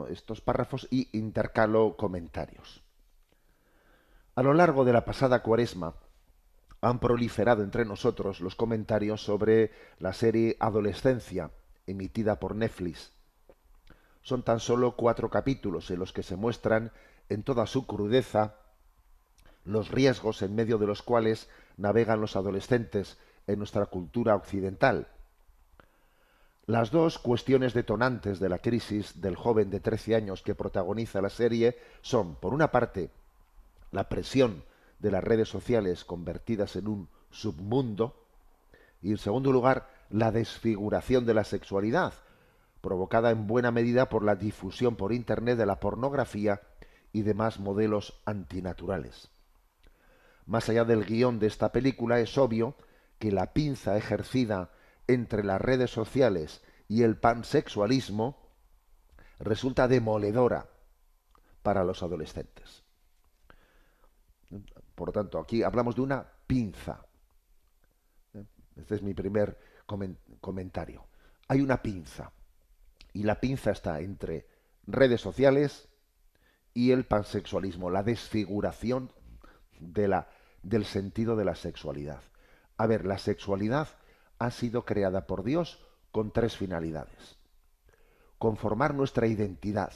estos párrafos y intercalo comentarios. A lo largo de la pasada Cuaresma han proliferado entre nosotros los comentarios sobre la serie Adolescencia, emitida por Netflix. Son tan solo 4 capítulos en los que se muestran en toda su crudeza los riesgos en medio de los cuales navegan los adolescentes en nuestra cultura occidental. Las dos cuestiones detonantes de la crisis del joven de 13 años que protagoniza la serie son, por una parte, la presión de las redes sociales convertidas en un submundo y, en segundo lugar, la desfiguración de la sexualidad, provocada en buena medida por la difusión por Internet de la pornografía y demás modelos antinaturales. Más allá del guión de esta película, es obvio que la pinza ejercida entre las redes sociales y el pansexualismo resulta demoledora para los adolescentes. Por lo tanto, aquí hablamos de una pinza. Este es mi primer comentario. Hay una pinza, y la pinza está entre redes sociales y el pansexualismo, la desfiguración de del sentido de la sexualidad. A ver, la sexualidad ha sido creada por Dios con tres finalidades. Conformar nuestra identidad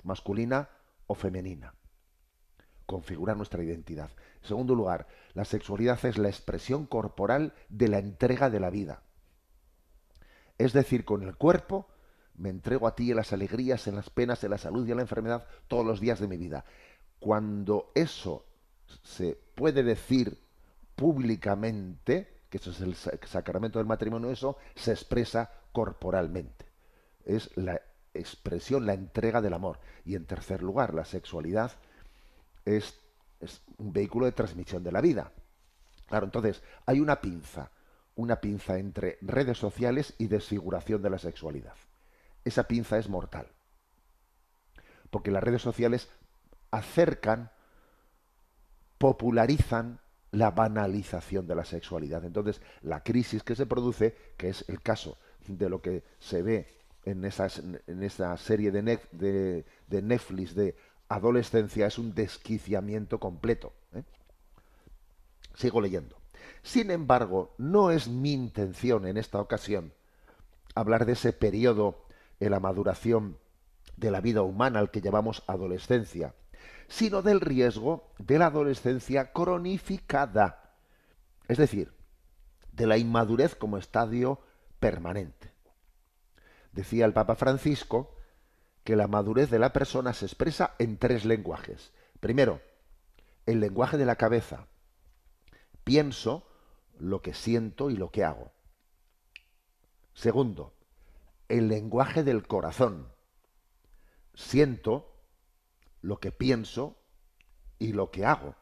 masculina o femenina. Configurar nuestra identidad. En segundo lugar, la sexualidad es la expresión corporal de la entrega de la vida. Es decir, con el cuerpo me entrego a ti en las alegrías, en las penas, en la salud y en la enfermedad todos los días de mi vida. Cuando eso se puede decir públicamente, que eso es el sacramento del matrimonio, eso se expresa corporalmente. Es la expresión, la entrega del amor. Y en tercer lugar, la sexualidad es, es un vehículo de transmisión de la vida. Claro, entonces hay una pinza entre redes sociales y desfiguración de la sexualidad. Esa pinza es mortal, porque las redes sociales acercan, popularizan la banalización de la sexualidad. Entonces, la crisis que se produce, que es el caso de lo que se ve en esa serie de Netflix de adolescencia, es un desquiciamiento completo. Sigo leyendo. Sin embargo, no es mi intención en esta ocasión hablar de ese periodo en la maduración de la vida humana al que llamamos adolescencia, sino del riesgo de la adolescencia cronificada, es decir, de la inmadurez como estadio permanente. Decía el Papa Francisco que la madurez de la persona se expresa en tres lenguajes. Primero, el lenguaje de la cabeza. Pienso lo que siento y lo que hago. Segundo, el lenguaje del corazón. Siento lo que pienso y lo que hago.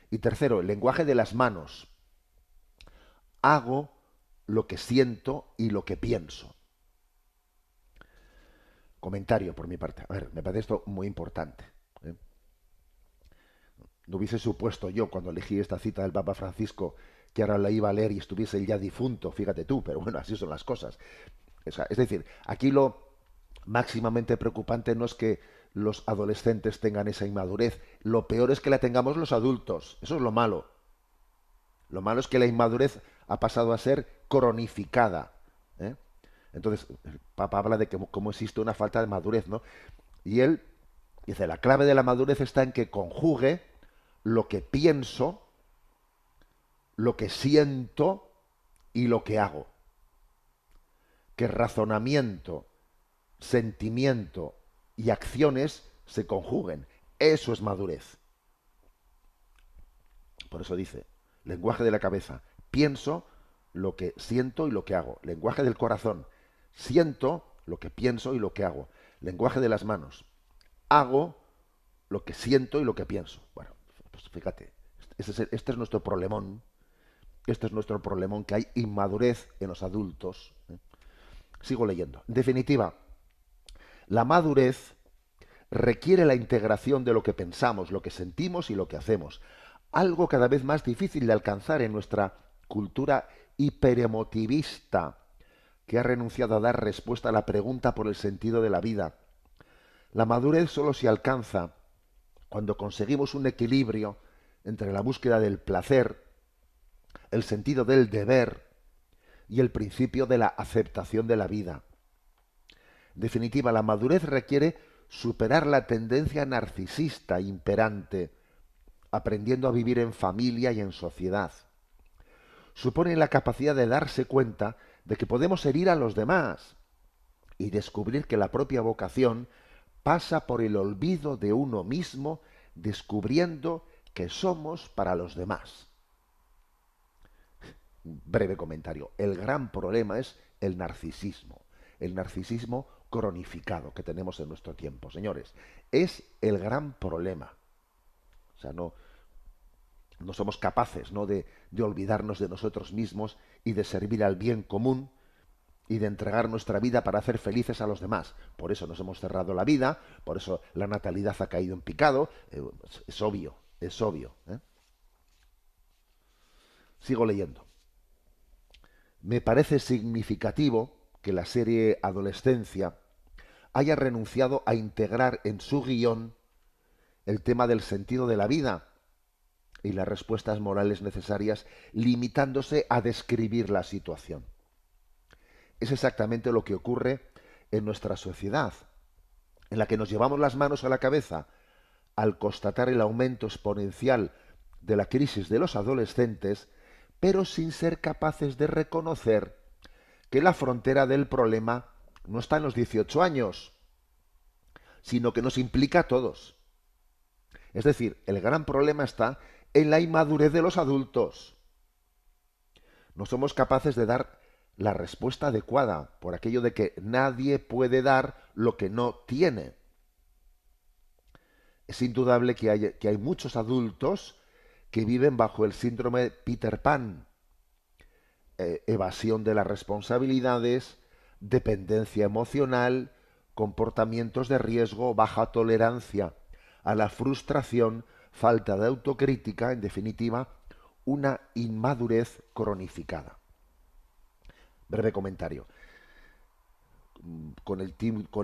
Y tercero, el lenguaje de las manos. Hago lo que siento y lo que pienso. Comentario por mi parte. A ver, me parece esto muy importante. ¿eh? No hubiese supuesto yo, cuando elegí esta cita del Papa Francisco, que ahora la iba a leer y estuviese él ya difunto, fíjate tú, pero bueno, así son las cosas. Es decir, aquí lo máximamente preocupante no es que los adolescentes tengan esa inmadurez, lo peor es que la tengamos los adultos, eso es lo malo. Lo malo es que la inmadurez ha pasado a ser cronificada. ¿eh? Entonces, el Papa habla de que cómo existe una falta de madurez, ¿no? Y él dice, la clave de la madurez está en que conjugue lo que pienso, lo que siento y lo que hago. Que razonamiento, sentimiento y acciones se conjuguen. Eso es madurez. Por eso dice, lenguaje de la cabeza. Pienso lo que siento y lo que hago. Lenguaje del corazón. Siento lo que pienso y lo que hago. Lenguaje de las manos. Hago lo que siento y lo que pienso. Bueno, pues fíjate, este es nuestro problemón. Este es nuestro problemón, que hay inmadurez en los adultos. Sigo leyendo. En definitiva, la madurez requiere la integración de lo que pensamos, lo que sentimos y lo que hacemos. Algo cada vez más difícil de alcanzar en nuestra cultura hiperemotivista, que ha renunciado a dar respuesta a la pregunta por el sentido de la vida. La madurez solo se alcanza cuando conseguimos un equilibrio entre la búsqueda del placer, el sentido del deber y el principio de la aceptación de la vida. En definitiva, la madurez requiere superar la tendencia narcisista imperante, aprendiendo a vivir en familia y en sociedad. Supone la capacidad de darse cuenta de que podemos herir a los demás y descubrir que la propia vocación pasa por el olvido de uno mismo, descubriendo que somos para los demás. Breve comentario. El gran problema es el narcisismo cronificado que tenemos en nuestro tiempo, señores. Es el gran problema. O sea, no somos capaces, ¿no?, de olvidarnos de nosotros mismos y de servir al bien común y de entregar nuestra vida para hacer felices a los demás. Por eso nos hemos cerrado la vida, por eso la natalidad ha caído en picado. Es obvio, es obvio. Sigo leyendo. Me parece significativo que la serie Adolescencia haya renunciado a integrar en su guión el tema del sentido de la vida y las respuestas morales necesarias, limitándose a describir la situación. Es exactamente lo que ocurre en nuestra sociedad, en la que nos llevamos las manos a la cabeza al constatar el aumento exponencial de la crisis de los adolescentes, pero sin ser capaces de reconocer que la frontera del problema no está en los 18 años, sino que nos implica a todos. Es decir, el gran problema está en la inmadurez de los adultos. No somos capaces de dar la respuesta adecuada, por aquello de que nadie puede dar lo que no tiene. Es indudable que hay muchos adultos que viven bajo el síndrome Peter Pan, evasión de las responsabilidades, dependencia emocional, comportamientos de riesgo, baja tolerancia a la frustración, falta de autocrítica, en definitiva, una inmadurez cronificada. Breve comentario. Con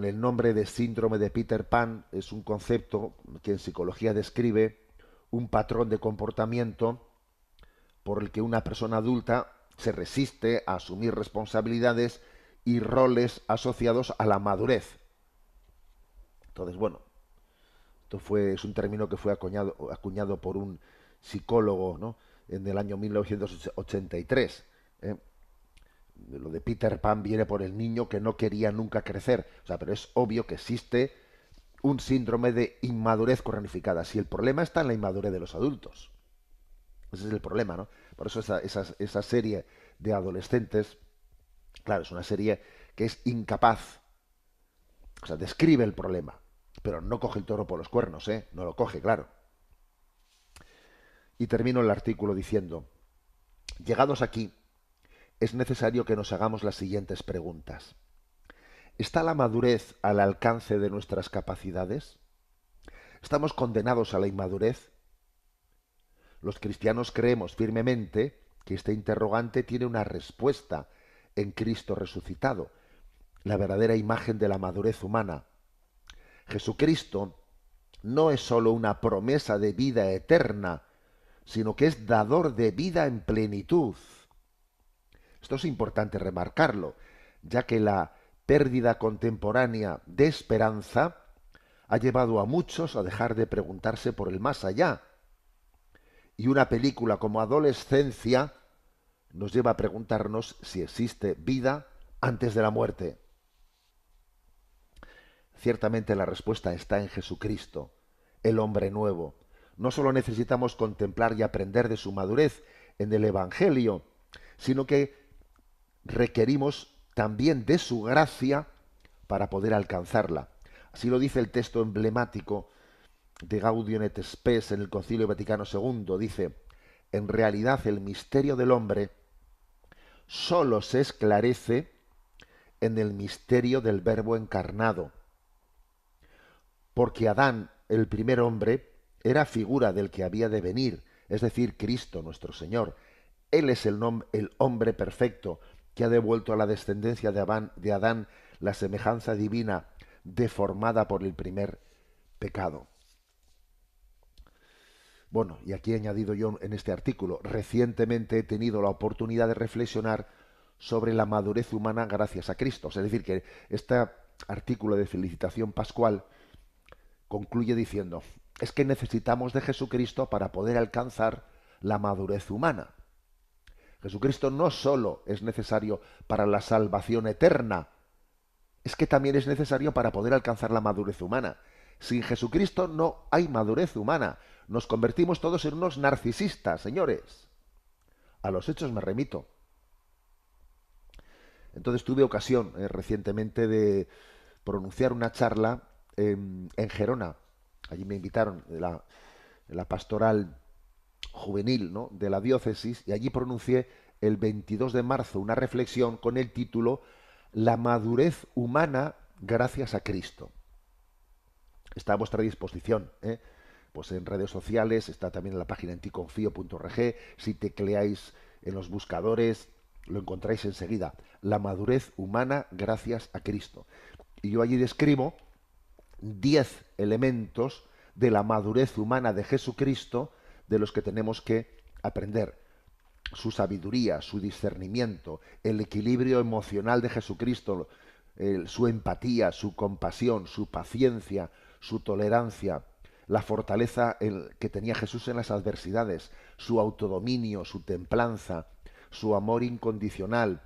el nombre de síndrome de Peter Pan, es un concepto que en psicología describe un patrón de comportamiento por el que una persona adulta se resiste a asumir responsabilidades y roles asociados a la madurez. Entonces, bueno, es un término que fue acuñado por un psicólogo, ¿no?, en el año 1983. Lo de Peter Pan viene por el niño que no quería nunca crecer. O sea, pero es obvio que existe un síndrome de inmadurez cronificada. Si el problema está en la inmadurez de los adultos. Ese es el problema, ¿no? Por eso esa serie de adolescentes, claro, es una serie que es incapaz. O sea, describe el problema, pero no coge el toro por los cuernos, ¿eh? No lo coge, claro. Y termino el artículo diciendo: llegados aquí, es necesario que nos hagamos las siguientes preguntas. ¿Está la madurez al alcance de nuestras capacidades? ¿Estamos condenados a la inmadurez? Los cristianos creemos firmemente que este interrogante tiene una respuesta en Cristo resucitado, la verdadera imagen de la madurez humana. Jesucristo no es sólo una promesa de vida eterna, sino que es dador de vida en plenitud. Esto es importante remarcarlo, ya que la pérdida contemporánea de esperanza ha llevado a muchos a dejar de preguntarse por el más allá. Y una película como Adolescencia nos lleva a preguntarnos si existe vida antes de la muerte. Ciertamente la respuesta está en Jesucristo, el hombre nuevo. No solo necesitamos contemplar y aprender de su madurez en el Evangelio, sino que requerimos también de su gracia para poder alcanzarla. Así lo dice el texto emblemático de Gaudium et Spes en el Concilio Vaticano II. Dice: en realidad el misterio del hombre sólo se esclarece en el misterio del Verbo encarnado, porque Adán, el primer hombre, era figura del que había de venir, es decir, Cristo nuestro Señor. Él es el hombre perfecto, que ha devuelto a la descendencia de Adán la semejanza divina deformada por el primer pecado. Bueno, y aquí he añadido yo en este artículo, recientemente he tenido la oportunidad de reflexionar sobre la madurez humana gracias a Cristo. Es decir, que este artículo de felicitación pascual concluye diciendo, es que necesitamos de Jesucristo para poder alcanzar la madurez humana. Jesucristo no solo es necesario para la salvación eterna, es que también es necesario para poder alcanzar la madurez humana. Sin Jesucristo no hay madurez humana. Nos convertimos todos en unos narcisistas, señores. A los hechos me remito. Entonces tuve ocasión recientemente de pronunciar una charla en Gerona. Allí me invitaron de la pastoral juvenil, ¿no?, de la diócesis, y allí pronuncié el 22 de marzo una reflexión con el título La madurez humana gracias a Cristo. Está a vuestra disposición, ¿eh? Pues en redes sociales, está también en la página enticonfio.org. Si tecleáis en los buscadores, lo encontráis enseguida. La madurez humana gracias a Cristo. Y yo allí describo 10 elementos de la madurez humana de Jesucristo de los que tenemos que aprender. Su sabiduría, su discernimiento, el equilibrio emocional de Jesucristo, su empatía, su compasión, su paciencia, su tolerancia, la fortaleza que tenía Jesús en las adversidades, su autodominio, su templanza, su amor incondicional,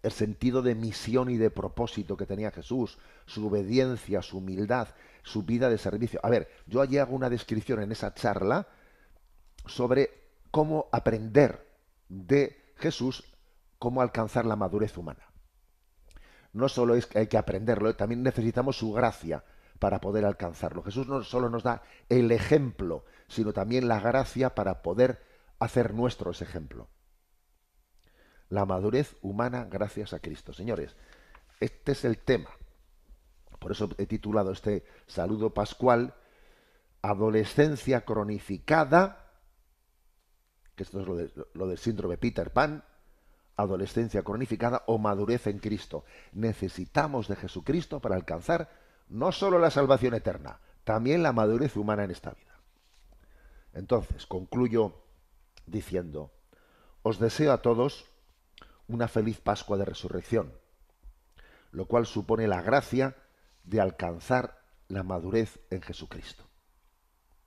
el sentido de misión y de propósito que tenía Jesús, su obediencia, su humildad, su vida de servicio. A ver, yo allí hago una descripción en esa charla sobre cómo aprender de Jesús, cómo alcanzar la madurez humana. No solo es que hay que aprenderlo, también necesitamos su gracia para poder alcanzarlo. Jesús no solo nos da el ejemplo, sino también la gracia para poder hacer nuestro ese ejemplo. La madurez humana gracias a Cristo. Señores, este es el tema. Por eso he titulado este saludo pascual Adolescencia cronificada, que esto es lo del síndrome Peter Pan, adolescencia cronificada o madurez en Cristo. Necesitamos de Jesucristo para alcanzar no solo la salvación eterna, también la madurez humana en esta vida. Entonces, concluyo diciendo, os deseo a todos una feliz Pascua de Resurrección, lo cual supone la gracia de alcanzar la madurez en Jesucristo.